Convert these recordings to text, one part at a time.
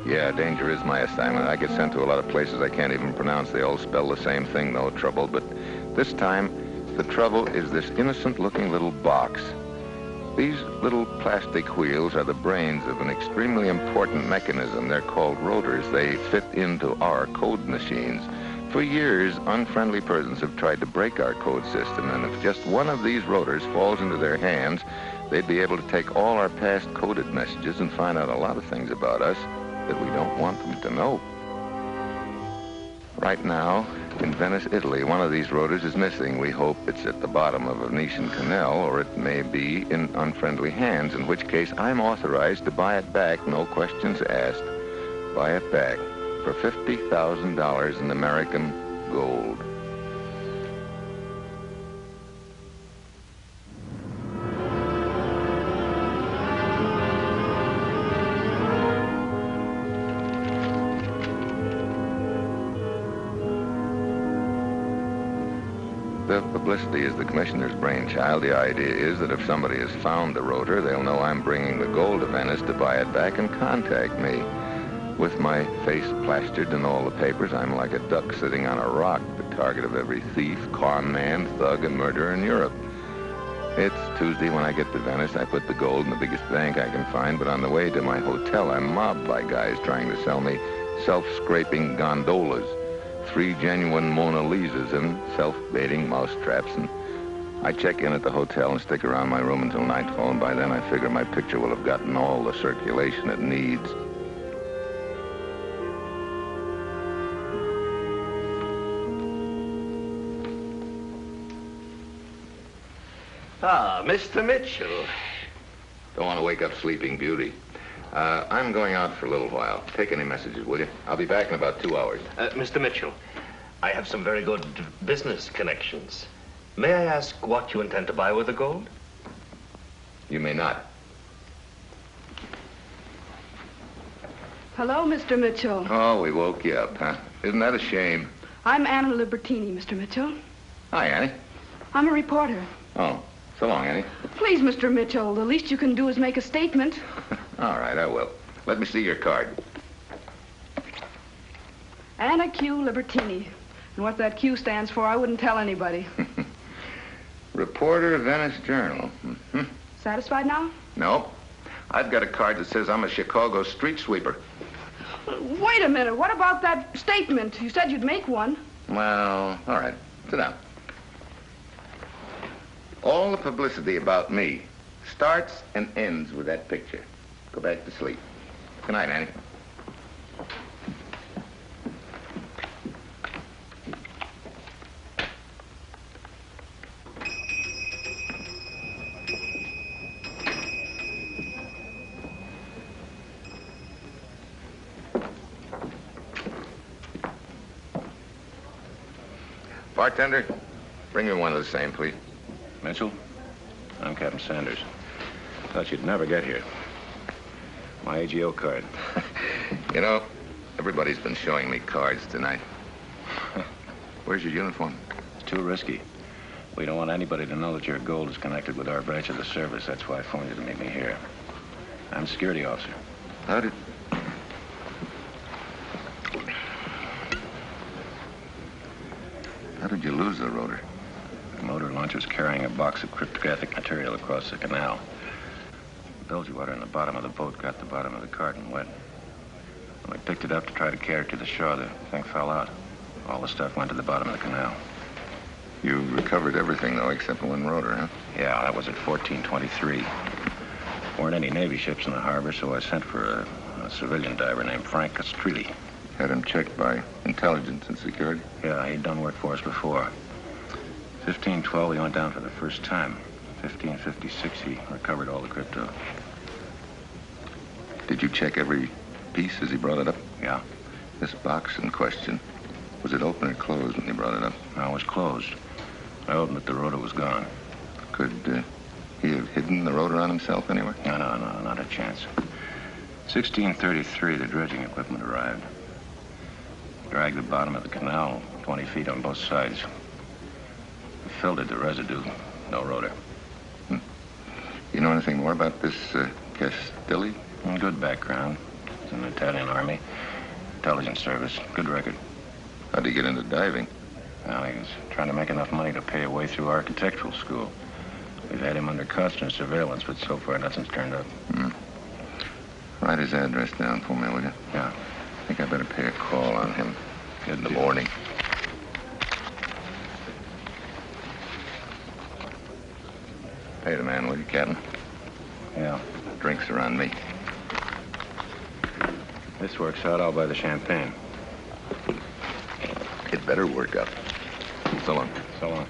Yeah, danger is my assignment. I get sent to a lot of places I can't even pronounce. They all spell the same thing, no trouble. But this time, the trouble is this innocent-looking little box. These little plastic wheels are the brains of an extremely important mechanism. They're called rotors. They fit into our code machines. For years, unfriendly persons have tried to break our code system, and if just one of these rotors falls into their hands, they'd be able to take all our past coded messages and find out a lot of things about us that we don't want them to know. Right now, in Venice, Italy, one of these rotors is missing. We hope it's at the bottom of a Venetian canal, or it may be in unfriendly hands, in which case I'm authorized to buy it back, no questions asked. Buy it back for $50,000 in American gold. The publicity is the commissioner's brainchild. The idea is that if somebody has found the rotor, they'll know I'm bringing the gold to Venice to buy it back and contact me. With my face plastered in all the papers, I'm like a duck sitting on a rock, the target of every thief, con man, thug, and murderer in Europe. It's Tuesday when I get to Venice. I put the gold in the biggest bank I can find, but on the way to my hotel, I'm mobbed by guys trying to sell me self-scraping gondolas, 3 genuine Mona Lisas, and self-baiting mousetraps. And I check in at the hotel and stick around my room until nightfall, and by then I figure my picture will have gotten all the circulation it needs. Ah, Mr. Mitchell. Don't want to wake up Sleeping Beauty. I'm going out for a little while. Take any messages, will you? I'll be back in about 2 hours. Mr. Mitchell, I have some very good business connections. May I ask what you intend to buy with the gold? You may not. Hello, Mr. Mitchell. Oh, we woke you up, huh? Isn't that a shame? I'm Anna Libertini, Mr. Mitchell. Hi, Annie. I'm a reporter. Oh, so long, Annie. Please, Mr. Mitchell, the least you can do is make a statement. All right, I will. Let me see your card. Anna Q. Libertini. And what that Q stands for, I wouldn't tell anybody. Reporter, Venice Journal. Mm-hmm. Satisfied now? No. I've got a card that says I'm a Chicago street sweeper. Wait a minute. What about that statement? You said you'd make one. Well, all right. Sit down. All the publicity about me starts and ends with that picture. Go back to sleep. Good night, Annie. Bartender, bring me one of the same, please. Mitchell, I'm Captain Sanders. Thought you'd never get here. My AGO card. You know, everybody's been showing me cards tonight. Where's your uniform? It's too risky. We don't want anybody to know that your gold is connected with our branch of the service. That's why I phoned you to meet me here. I'm a security officer. How did you lose the rotor? The motor launch was carrying a box of cryptographic material across the canal. The bilge water in the bottom of the boat got the bottom of the carton wet. When we picked it up to try to carry it to the shore, the thing fell out. All the stuff went to the bottom of the canal. You recovered everything, though, except for one rotor, huh? Yeah, that was at 1423. Weren't any Navy ships in the harbor, so I sent for a civilian diver named Frank Castrilli. Had him checked by intelligence and security? Yeah, he'd done work for us before. 1512, he went down for the first time. 1556, he recovered all the crypto. Did you check every piece as he brought it up? Yeah. This box in question, was it open or closed when he brought it up? No, it was closed. I opened it, the rotor was gone. Could he have hidden the rotor on himself anywhere? No, not a chance. 1633, the dredging equipment arrived. Dragged the bottom of the canal 20 feet on both sides. We filled it to residue, no rotor. You know anything more about this Castrilli? Good background. It's in the Italian Army. Intelligence service. Good record. How'd he get into diving? Well, he was trying to make enough money to pay a way through architectural school. We've had him under constant surveillance, but so far nothing's turned up. Write his address down for me, will you? Yeah. I think I better pay a call on him in the morning. Pay the man, will you, Captain? Yeah. Drinks are on me. This works out, I'll buy the champagne. It better work out. So long. So long.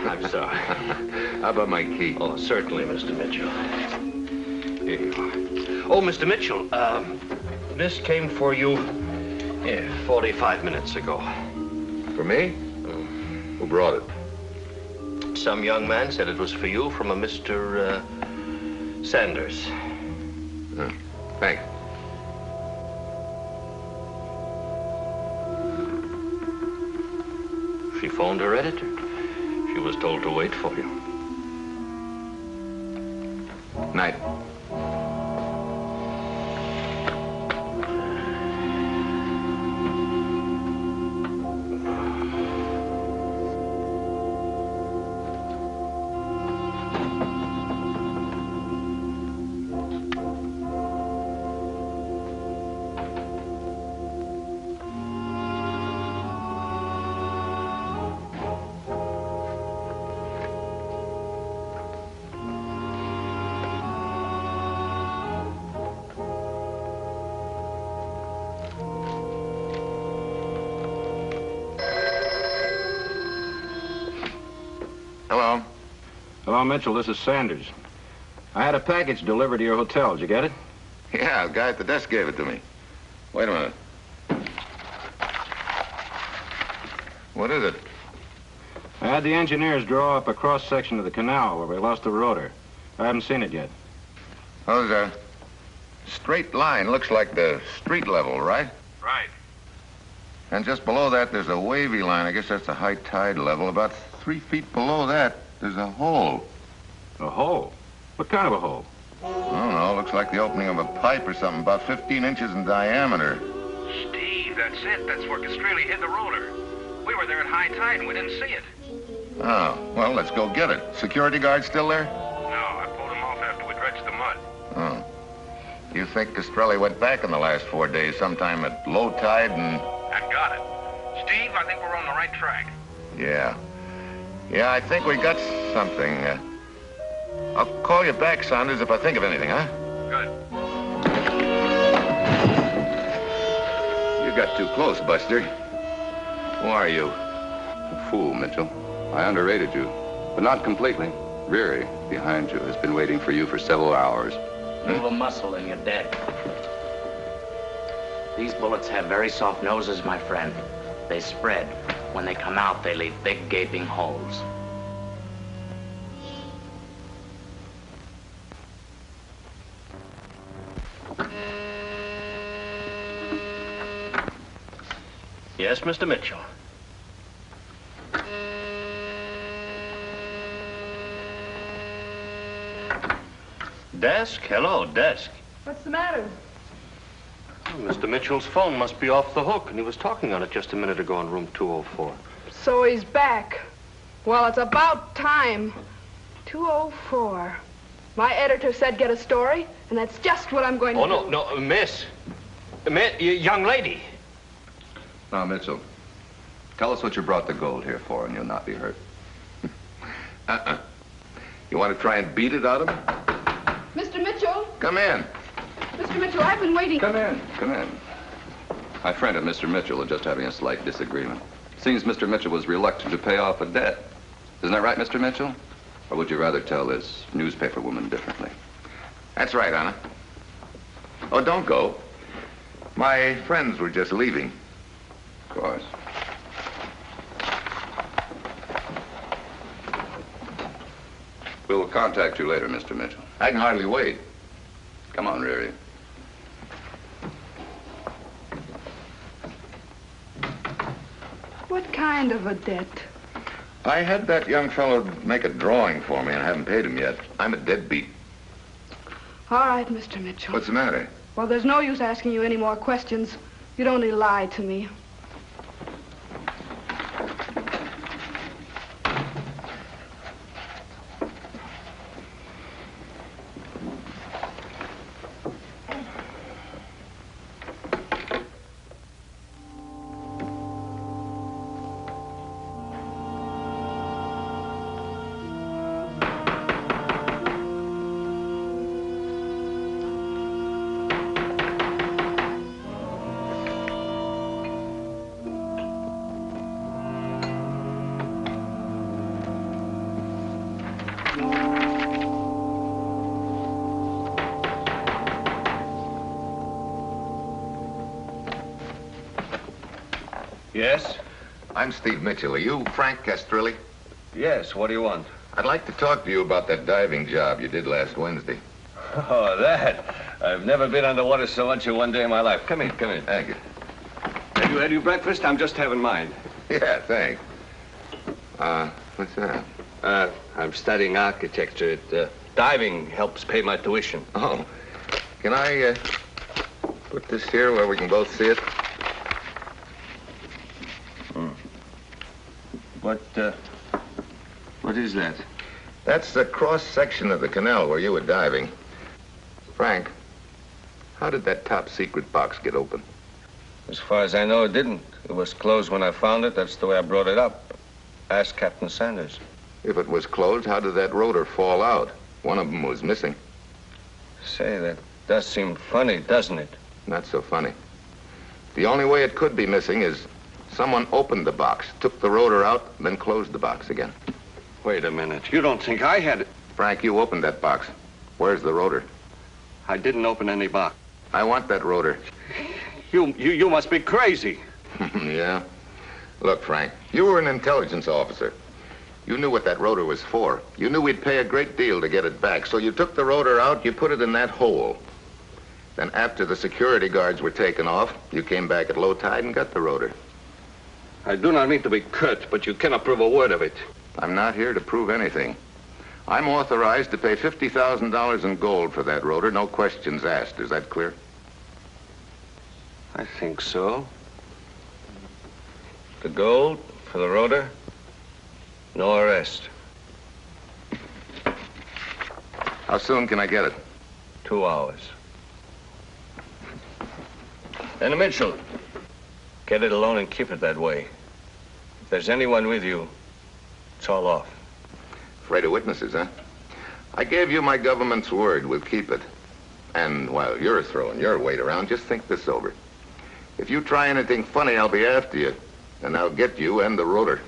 I'm sorry. How about my key? Oh, certainly, Mr. Mitchell. Here you are. Oh, Mr. Mitchell, this came for you 45 minutes ago. For me? Who brought it? Some young man said it was for you from a Mr. Sanders. Thanks. She phoned her editor. She was told to wait for you. Night. Hello. Hello, Mitchell. This is Sanders. I had a package delivered to your hotel. Did you get it? Yeah, the guy at the desk gave it to me. Wait a minute. What is it? I had the engineers draw up a cross-section of the canal where we lost the rotor. I haven't seen it yet. Oh, there's a straight line. Looks like the street level, right? Right. And just below that, there's a wavy line. I guess that's the high tide level. About 3 feet below that, there's a hole. A hole? What kind of a hole? I don't know. Looks like the opening of a pipe or something, about 15 inches in diameter. Steve, that's it. That's where Castrelli hid the rotor. We were there at high tide and we didn't see it. Oh, well, let's go get it. Security guard still there? No, I pulled him off after we dredged the mud. Oh. You think Castrelli went back in the last 4 days, sometime at low tide and... And got it. Steve, I think we're on the right track. Yeah. Yeah, I think we got something. I'll call you back, Saunders, if I think of anything, huh? Good. You got too close, Buster. Who are you? A fool, Mitchell. I underrated you, but not completely. Veery, behind you, has been waiting for you for several hours. Move a muscle and you're dead. These bullets have very soft noses, my friend. They spread. When they come out, they leave big gaping holes. Yes, Mr. Mitchell. Desk? Hello, desk. What's the matter? Oh, Mr. Mitchell's phone must be off the hook, and he was talking on it just a minute ago in room 204. So he's back. Well, it's about time. 204. My editor said get a story, and that's just what I'm going to do. Oh, no, miss. Young lady. Now, Mitchell, tell us what you brought the gold here for, and you'll not be hurt. You want to try and beat it out of him? Mr. Mitchell? Come in. Mr. Mitchell, I've been waiting. Come in. Come in. My friend and Mr. Mitchell are just having a slight disagreement. Seems Mr. Mitchell was reluctant to pay off a debt. Isn't that right, Mr. Mitchell? Or would you rather tell this newspaper woman differently? That's right, Anna. Oh, don't go. My friends were just leaving. Of course. We'll contact you later, Mr. Mitchell. I can hardly wait. Come on, Riri. What kind of a debt? I had that young fellow make a drawing for me and I haven't paid him yet. I'm a deadbeat. All right, Mr. Mitchell. What's the matter? Well, there's no use asking you any more questions. You'd only lie to me. Yes? I'm Steve Mitchell. Are you Frank Castrilli? Yes, what do you want? I'd like to talk to you about that diving job you did last Wednesday. Oh, that. I've never been underwater so much in one day in my life. Come in, come in. Thank you. Have you had your breakfast? I'm just having mine. Yeah, thanks. What's that? I'm studying architecture. Diving helps pay my tuition. Oh, can I put this here where we can both see it? What is that? That's the cross-section of the canal where you were diving. Frank, how did that top-secret box get open? As far as I know, it didn't. It was closed when I found it. That's the way I brought it up. Ask Captain Sanders. If it was closed, how did that rotor fall out? One of them was missing. Say, that does seem funny, doesn't it? Not so funny. The only way it could be missing is someone opened the box, took the rotor out, then closed the box again. Wait a minute. You don't think I had it? Frank, you opened that box. Where's the rotor? I didn't open any box. I want that rotor. You must be crazy. Yeah. Look, Frank, you were an intelligence officer. You knew what that rotor was for. You knew we'd pay a great deal to get it back, so you took the rotor out, you put it in that hole. Then after the security guards were taken off, you came back at low tide and got the rotor. I do not mean to be curt, but you cannot prove a word of it. I'm not here to prove anything. I'm authorized to pay $50,000 in gold for that rotor, no questions asked. Is that clear? I think so. The gold for the rotor, no arrest. How soon can I get it? 2 hours. Then Mitchell, get it alone and keep it that way. If there's anyone with you, it's all off. Afraid of witnesses, huh? I gave you my government's word. We'll keep it. And while you're throwing your weight around, just think this over. If you try anything funny, I'll be after you. And I'll get you and the rotor.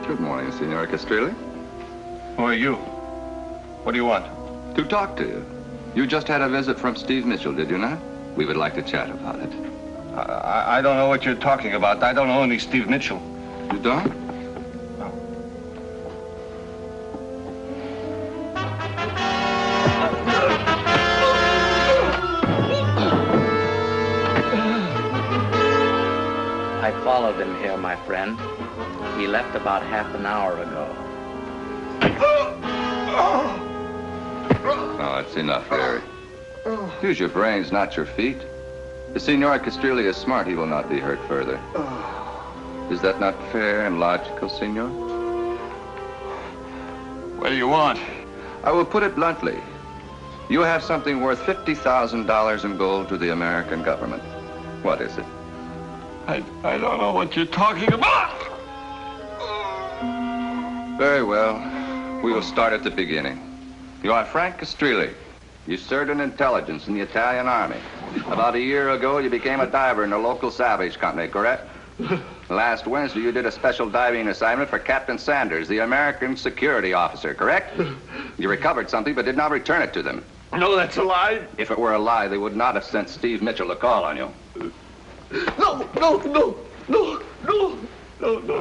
Good morning, Senor Castrilli. Who are you? What do you want? To talk to you. You just had a visit from Steve Mitchell, did you not? We would like to chat about it. I don't know what you're talking about. I don't know any Steve Mitchell. You don't? No. I followed him here, my friend. He left about half an hour ago. Oh, it's enough, Harry. Use your brains, not your feet. The Senor Castrilli is smart. He will not be hurt further. Is that not fair and logical, Senor? What do you want? I will put it bluntly. You have something worth $50,000 in gold to the American government. What is it? I don't know what you're talking about. Very well. We will start at the beginning. You are Frank Castrilli. You served in intelligence in the Italian army. About a year ago, you became a diver in the local salvage company, correct? Last Wednesday, you did a special diving assignment for Captain Sanders, the American security officer, correct? You recovered something but did not return it to them. No, that's a lie. If it were a lie, they would not have sent Steve Mitchell to call on you. No.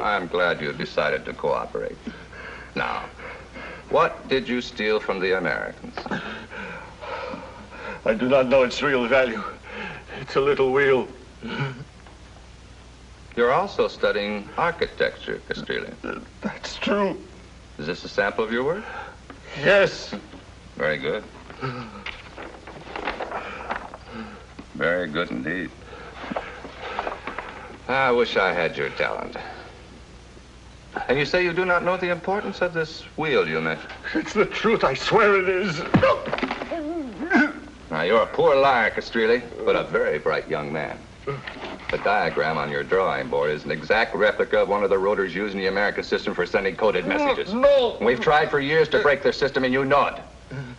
I'm glad you decided to cooperate. Now, what did you steal from the Americans? I do not know its real value. It's a little wheel. You're also studying architecture, Castrilli. That's true. Is this a sample of your work? Yes. Very good. Very good indeed. I wish I had your talent. And you say you do not know the importance of this wheel you mentioned? It's the truth. I swear it is. Now, you're a poor liar, Castrilli, but a very bright young man. The diagram on your drawing board is an exact replica of one of the rotors used in the American system for sending coded messages. No. We've tried for years to break their system, and you know it. And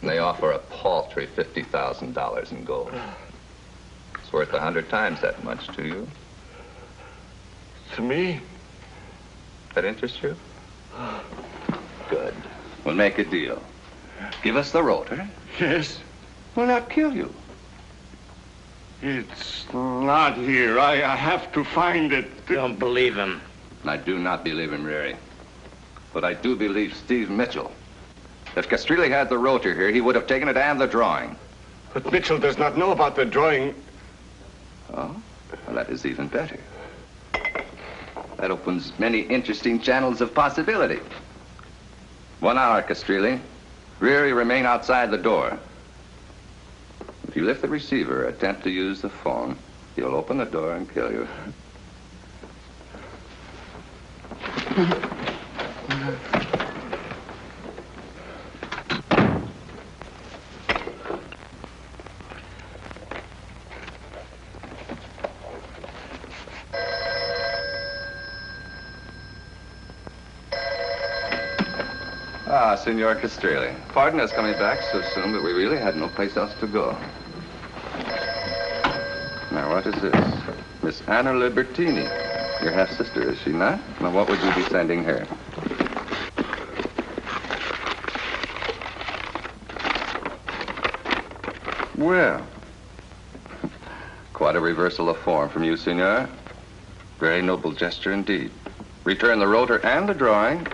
they offer a paltry $50,000 in gold. It's worth 100 times that much to you. To me? That interests you? Good. We'll make a deal. Give us the rotor. Yes. We'll not kill you. It's not here. I have to find it. Don't believe him. I do not believe him, Rary. But I do believe Steve Mitchell. If Castrilli had the rotor here, he would have taken it and the drawing. But Mitchell does not know about the drawing. Oh? Well, that is even better. That opens many interesting channels of possibility. 1 hour, Castrilli. Rary, remain outside the door. If you lift the receiver or attempt to use the phone, he'll open the door and kill you. Ah, Signor Castrilli. Pardon us coming back so soon, but we really had no place else to go. Now, what is this? Miss Anna Libertini. Your half-sister, is she not? Now, what would you be sending her? Well, quite a reversal of form from you, Signor. Very noble gesture indeed. Return the rotor and the drawing.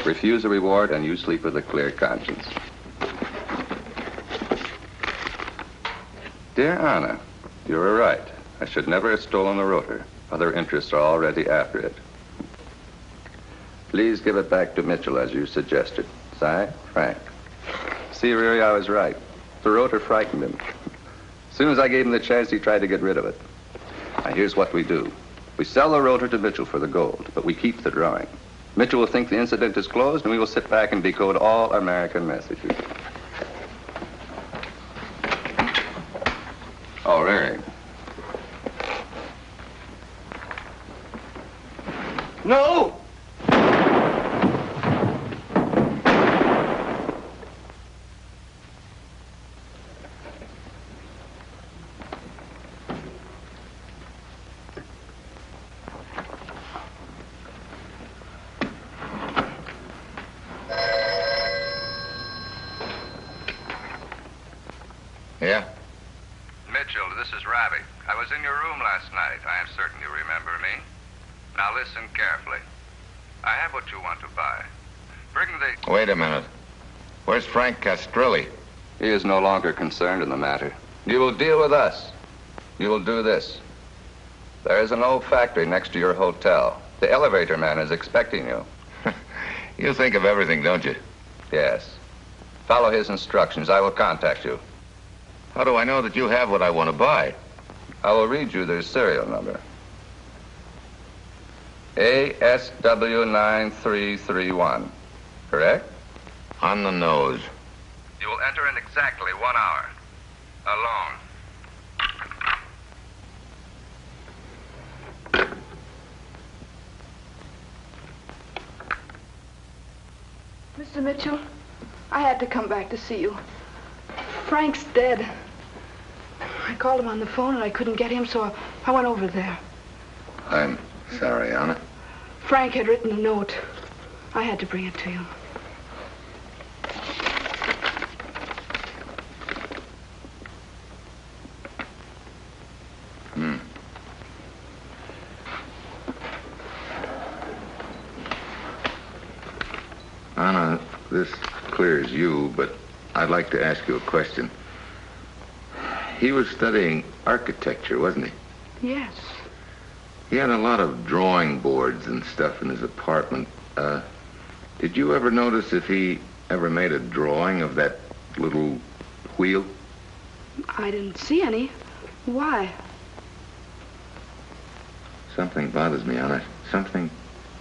Refuse a reward, and you sleep with a clear conscience. Dear Anna, you were right. I should never have stolen the rotor. Other interests are already after it. Please give it back to Mitchell as you suggested. Si, Frank. See, Rary, I was right. The rotor frightened him. As soon as I gave him the chance, he tried to get rid of it. Now, here's what we do. We sell the rotor to Mitchell for the gold, but we keep the drawing. Mitchell will think the incident is closed, and we will sit back and decode all American messages. Oh, Rary. No! Yeah? Mitchell, this is Ravi. I was in your room last night. I am certain you remember me. Now listen carefully. I have what you want to buy. Bring the... Wait a minute. Where's Frank Castrilli? He is no longer concerned in the matter. You will deal with us. You will do this. There is an old factory next to your hotel. The elevator man is expecting you. You think of everything, don't you? Yes. Follow his instructions. I will contact you. How do I know that you have what I want to buy? I will read you their serial number. ASW9331. Correct? On the nose. You will enter in exactly 1 hour. Alone. Mr. Mitchell, I had to come back to see you. Frank's dead. I called him on the phone and I couldn't get him, so I went over there. I'm sorry, Anna. Frank had written a note. I had to bring it to you. Anna, this clears you, but I'd like to ask you a question. He was studying architecture, wasn't he? Yes. He had a lot of drawing boards and stuff in his apartment. Did you ever notice if he ever made a drawing of that little wheel? I didn't see any. Why? Something bothers me, Anna. Something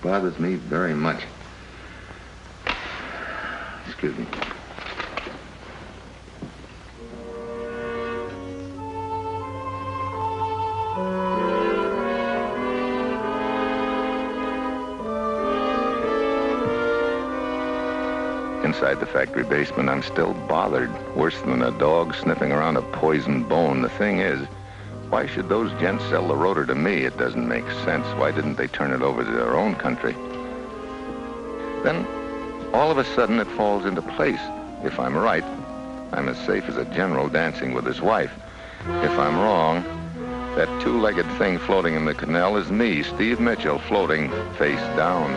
bothers me very much. Excuse me. Inside the factory basement, I'm still bothered. Worse than a dog sniffing around a poisoned bone. The thing is, why should those gents sell the rotor to me? It doesn't make sense. Why didn't they turn it over to their own country? Then, all of a sudden, it falls into place. If I'm right, I'm as safe as a general dancing with his wife. If I'm wrong, that two-legged thing floating in the canal is me, Steve Mitchell, floating face down.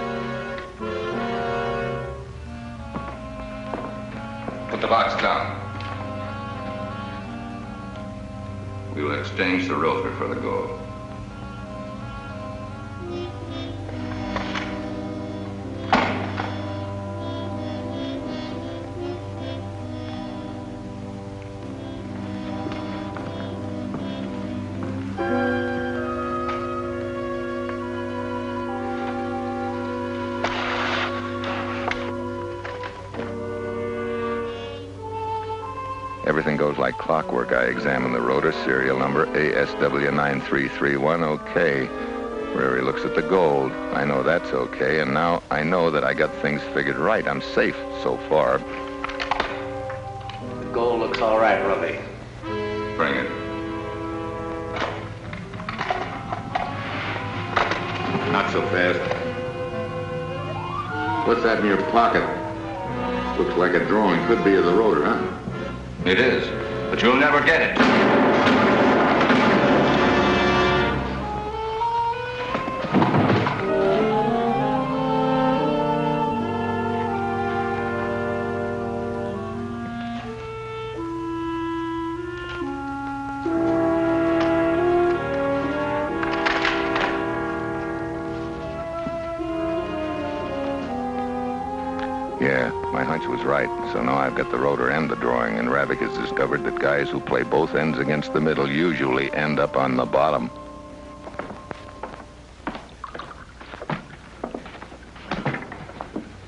Put the box down. We will exchange the rotor for the gold. Everything goes like clockwork. I examine the rotor, serial number ASW9331, okay. Rary looks at the gold. I know that's okay, and now I know that I got things figured right. I'm safe so far. The gold looks all right, Robbie. Bring it. Not so fast. What's that in your pocket? Looks like a drawing. Could be of the rotor, huh? It is, but you'll never get it. Yeah, my hunch was right. So now I've got the rotor and the drawing, and Ravik has discovered that guys who play both ends against the middle usually end up on the bottom.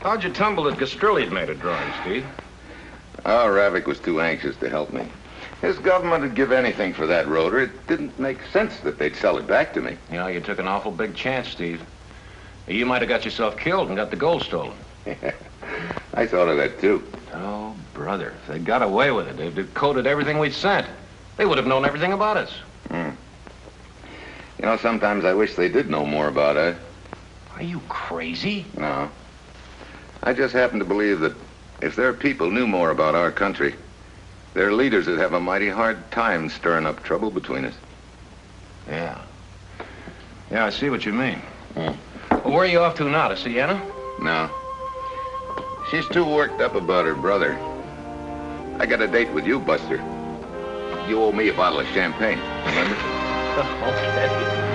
How'd you tumble that Gastrilli had made a drawing, Steve? Oh, Ravik was too anxious to help me. His government would give anything for that rotor. It didn't make sense that they'd sell it back to me. You know, you took an awful big chance, Steve. You might have got yourself killed and got the gold stolen. I thought of that, too. Oh, brother, if they got away with it, they'd decoded everything we'd sent. They would have known everything about us. You know, sometimes I wish they did know more about us. Are you crazy? No. I just happen to believe that if their people knew more about our country, their leaders would have a mighty hard time stirring up trouble between us. Yeah. Yeah, I see what you mean. Well, where are you off to now? To Sienna? No. She's too worked up about her brother. I got a date with you, Buster. You owe me a bottle of champagne, remember? Okay.